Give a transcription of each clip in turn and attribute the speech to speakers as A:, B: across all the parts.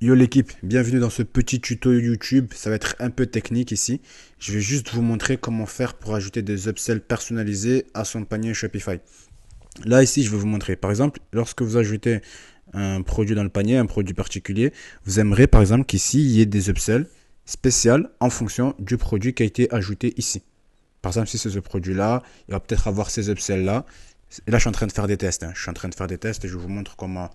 A: Yo l'équipe, bienvenue dans ce petit tuto YouTube. Ça va être un peu technique ici. Je vais juste vous montrer comment faire pour ajouter des upsells personnalisés à son panier Shopify. Là ici, je vais vous montrer. Par exemple, lorsque vous ajoutez un produit dans le panier, un produit particulier, vous aimerez par exemple qu'ici, il y ait des upsells spéciales en fonction du produit qui a été ajouté ici. Par exemple, si c'est ce produit-là, il va peut-être avoir ces upsells-là. Et là, je suis en train de faire des tests. Je suis en train de faire des tests et je vous montre comment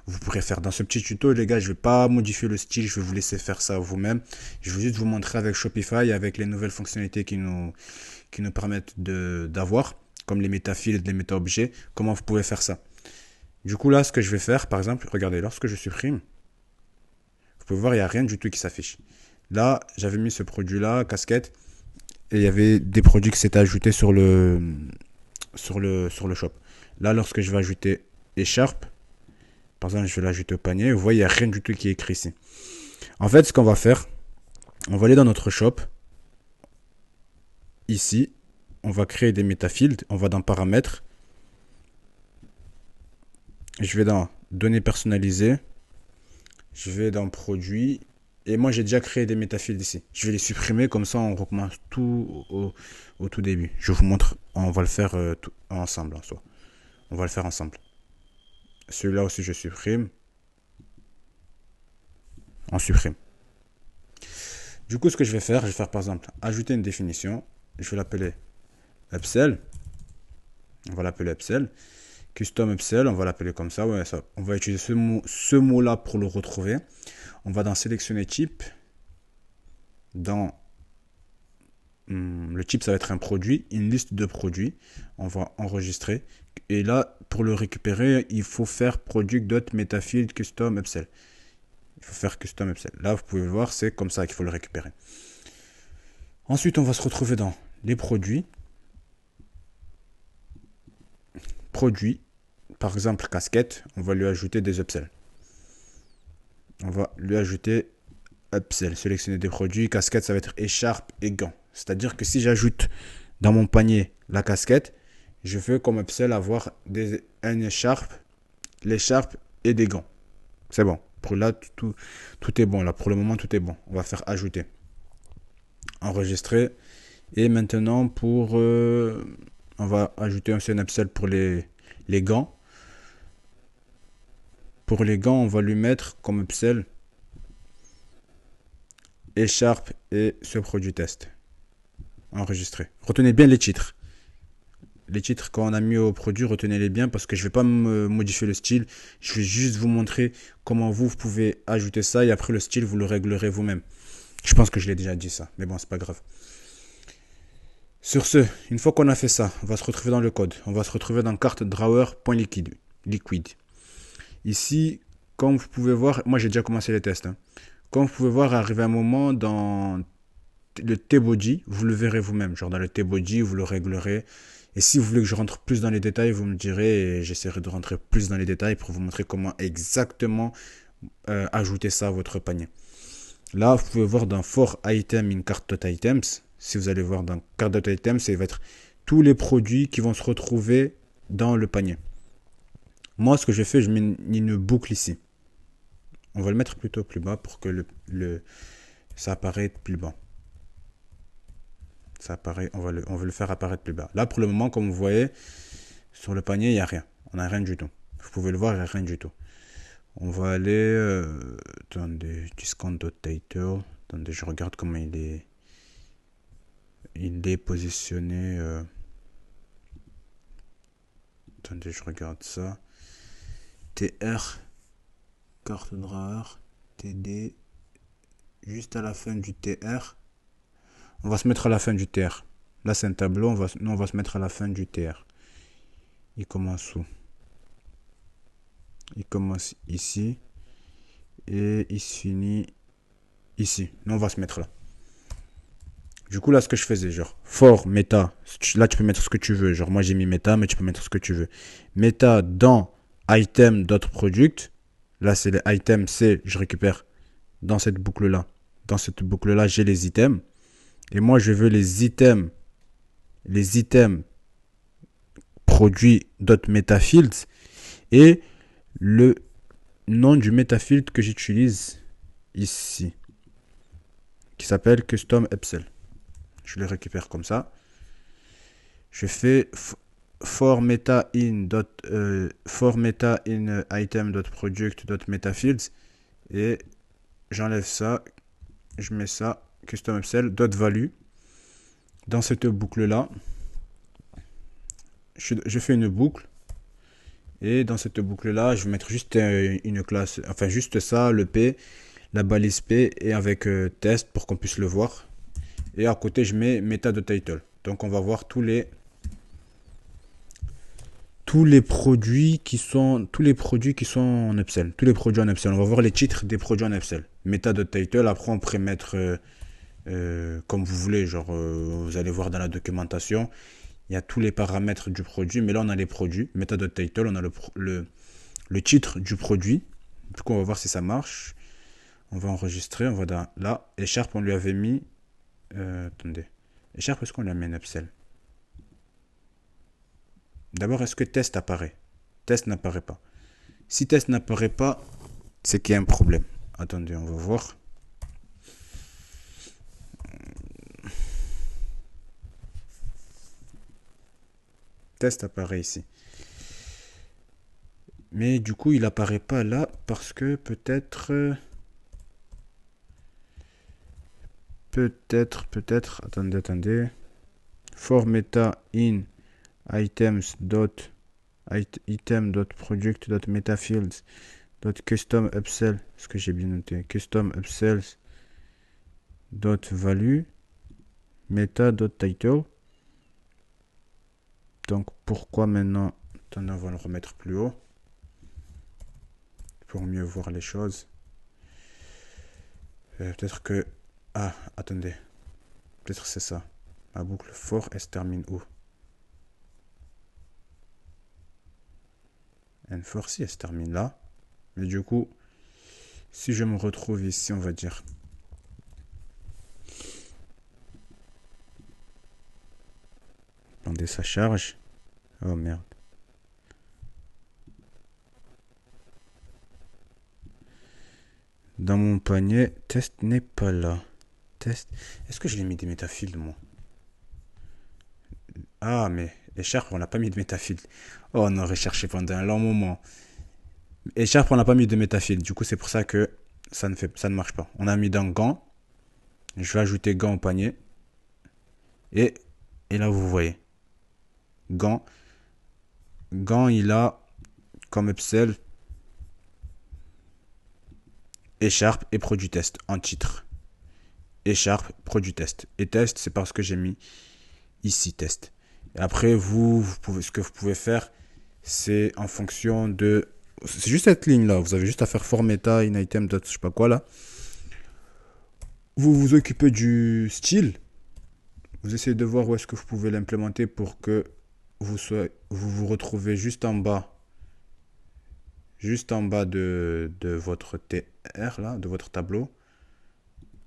A: vous pourrez faire. Dans ce petit tuto, les gars, je ne vais pas modifier le style. Je vais vous laisser faire ça vous-même. Je vais juste vous montrer avec Shopify, avec les nouvelles fonctionnalités qui nous permettent d'avoir, comme les métafields, les méta-objets, comment vous pouvez faire ça. Du coup, là, ce que je vais faire, par exemple, regardez, lorsque je supprime, vous pouvez voir, il n'y a rien du tout qui s'affiche. Là, j'avais mis ce produit-là, casquette, et il y avait des produits qui s'étaient ajoutés sur le shop. Là, lorsque je vais ajouter écharpe, par exemple, je vais l'ajouter au panier, vous voyez, il n'y a rien du tout qui est écrit ici. En fait, ce qu'on va faire, on va aller dans notre shop. Ici, on va créer des métafields. On va dans paramètres. Je vais dans données personnalisées. Je vais dans produits. Et moi, j'ai déjà créé des métafields ici. Je vais les supprimer, comme ça, on recommence tout au tout début. Je vous montre, on va le faire tout, ensemble en soi. On va le faire ensemble. Celui-là aussi, je supprime. On supprime. Du coup, ce que je vais faire par exemple ajouter une définition. Je vais l'appeler upsell. On va l'appeler upsell. Custom upsell, on va l'appeler comme ça. Ouais, ça. On va utiliser ce mot-là pour le retrouver. On va dans sélectionner type. Dans le type, ça va être un produit, une liste de produits. On va enregistrer. Et là, pour le récupérer, il faut faire product.metafield custom upsell. Il faut faire custom upsell. Là, vous pouvez voir, c'est comme ça qu'il faut le récupérer. Ensuite, on va se retrouver dans les produits. Produits, par exemple casquette, on va lui ajouter des upsells. On va lui ajouter upsell, sélectionner des produits. Casquette, ça va être écharpe et gants. C'est-à-dire que si j'ajoute dans mon panier la casquette, je veux comme upsell avoir une écharpe, l'écharpe et des gants. C'est bon. Pour là, tout est bon. Là, pour le moment, tout est bon. On va faire ajouter. Enregistrer. Et maintenant, on va ajouter aussi un upsell pour les gants. Pour les gants, on va lui mettre comme upsell écharpe et ce produit test. Enregistré. Retenez bien les titres. Les titres qu'on a mis au produit, retenez-les bien parce que je ne vais pas modifier le style. Je vais juste vous montrer comment vous pouvez ajouter ça et après le style, vous le réglerez vous-même. Je pense que je l'ai déjà dit ça, mais bon, c'est pas grave. Sur ce, une fois qu'on a fait ça, on va se retrouver dans le code. On va se retrouver dans carte drawer.liquid. Ici, comme vous pouvez voir, moi j'ai déjà commencé les tests. Comme vous pouvez voir, arrivé un moment dans le T-body, vous le verrez vous-même. Genre dans le T-body, vous le réglerez. Et si vous voulez que je rentre plus dans les détails, vous me direz et j'essaierai de rentrer plus dans les détails pour vous montrer comment exactement ajouter ça à votre panier. Là, vous pouvez voir dans For Item in Cart.items. Si vous allez voir dans Cart.items, ça va être tous les produits qui vont se retrouver dans le panier. Moi, ce que je fais, je mets une boucle ici. On va le mettre plutôt plus bas pour que ça apparaisse plus bas. Ça apparaît, on va le faire apparaître plus bas. Là, pour le moment, comme vous voyez, sur le panier, il n'y a rien. On n'a rien du tout. Vous pouvez le voir, il n'y a rien du tout. On va aller dans des discount.title. Attendez, je regarde comment il est positionné. Attendez, je regarde ça. TR, carte drawer, TD, juste à la fin du TR. On va se mettre à la fin du TR. Là, c'est un tableau. Nous, on va se mettre à la fin du TR. Il commence où? Il commence ici. Et il se finit ici. Nous, on va se mettre là. Du coup, là, ce que je faisais, genre, for, meta. Là, tu peux mettre ce que tu veux. Genre, moi, j'ai mis meta, mais tu peux mettre ce que tu veux. Meta dans item.product. Là, c'est les items. Je récupère dans cette boucle-là. Dans cette boucle-là, j'ai les items. Et moi, je veux les items produits.metafields et le nom du metafield que j'utilise ici qui s'appelle Custom Upsell. Je le récupère comme ça. Je fais for meta in item dot product dot meta fields et j'enlève ça, je mets ça custom upsell dot value. Dans cette boucle là, je fais une boucle et dans cette boucle là, je vais mettre juste une classe, enfin juste ça, le P, la balise P et avec test pour qu'on puisse le voir. Et à côté, je mets meta.title. Donc on va voir tous les produits qui sont en upsell. Tous les produits en upsell. On va voir les titres des produits en upsell. Meta.title. Après, on pourrait mettre comme vous voulez. Genre, vous allez voir dans la documentation, il y a tous les paramètres du produit. Mais là, on a les produits. Meta.title, on a le titre du produit. Du coup, on va voir si ça marche. On va enregistrer. On va dans là. Écharpe, on lui avait mis. Attendez. Écharpe, est-ce qu'on lui a mis un upsell? D'abord, est-ce que test apparaît? Test n'apparaît pas. Si test n'apparaît pas, c'est qu'il y a un problème. Attendez, on va voir. Test apparaît ici. Mais du coup, il apparaît pas là parce que peut-être... attendez. For meta in items dot item dot product dot meta fields dot custom upsell, ce que j'ai bien noté, custom upsells dot value meta dot title. Donc pourquoi maintenant, attendez, on va le remettre plus haut pour mieux voir les choses. Peut-être que attendez, peut-être c'est ça. Ma boucle for elle se termine où? And for si elle se termine là. Mais du coup, si je me retrouve ici, on va dire. Attendez, ça charge. Oh merde. Dans mon panier, test n'est pas là. Test. Est-ce que je l'ai mis des métafields, moi? Ah, mais écharpe, on n'a pas mis de métafield. Oh, on aurait cherché pendant un long moment. Écharpe, on n'a pas mis de métafield. Du coup, c'est pour ça que ça ne marche pas. On a mis dans gants. Je vais ajouter gants au panier. Et là, vous voyez. Gants. Gants, il a comme upsell écharpe et produit test en titre. Écharpe, produit test. Et test, c'est parce que j'ai mis ici test. Et après, ce que vous pouvez faire, c'est en fonction de... C'est juste cette ligne-là. Vous avez juste à faire for meta in item dot je sais pas quoi là. Vous vous occupez du style. Vous essayez de voir où est-ce que vous pouvez l'implémenter pour que vous vous retrouvez juste en bas. Juste en bas de votre TR là, de votre tableau.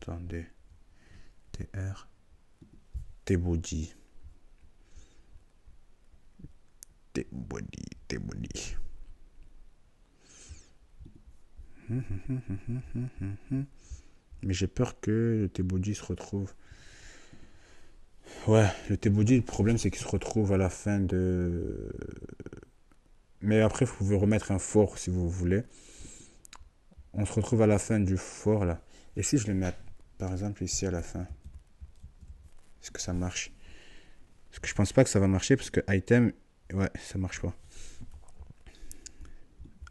A: Attendez. TR. T-body. T-body. Mais j'ai peur que le T-body se retrouve. Ouais, le T-body, le problème c'est qu'il se retrouve à la fin de. Mais après, vous pouvez remettre un for si vous voulez. On se retrouve à la fin du for là. Et si je le mets par exemple ici à la fin, est-ce que ça marche? Parce que je pense pas que ça va marcher parce que item, ouais, ça marche pas.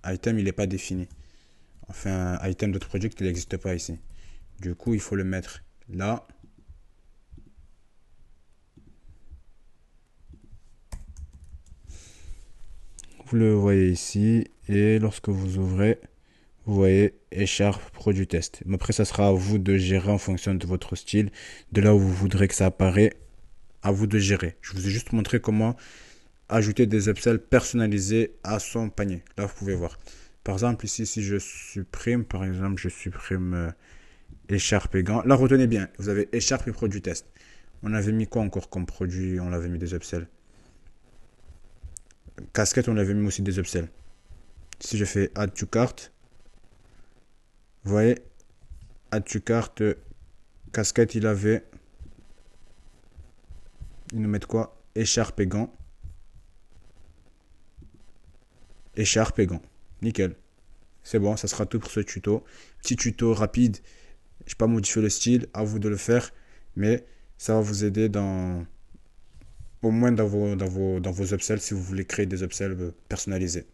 A: Item, il n'est pas défini. Enfin, item d'autre project, il n'existe pas ici. Du coup, il faut le mettre là. Vous le voyez ici. Et lorsque vous ouvrez, vous voyez écharpe produit test. Mais après, ça sera à vous de gérer en fonction de votre style. De là où vous voudrez que ça apparaît, à vous de gérer. Je vous ai juste montré comment ajouter des upsells personnalisés à son panier. Là, vous pouvez voir. Par exemple, ici, si je supprime, écharpe et gants. Là, retenez bien, vous avez écharpe et produit test. On avait mis quoi encore comme produit? On avait mis des upsells. Casquette, on avait mis aussi des upsells. Si je fais add to cart, vous voyez, add to cart, casquette, il avait. Ils nous mettent quoi? Écharpe et gants. Écharpe et gants. Nickel. C'est bon, ça sera tout pour ce tuto. Petit tuto rapide. Je n'ai pas modifié le style, à vous de le faire. Mais ça va vous aider au moins dans vos upsells si vous voulez créer des upsells personnalisés.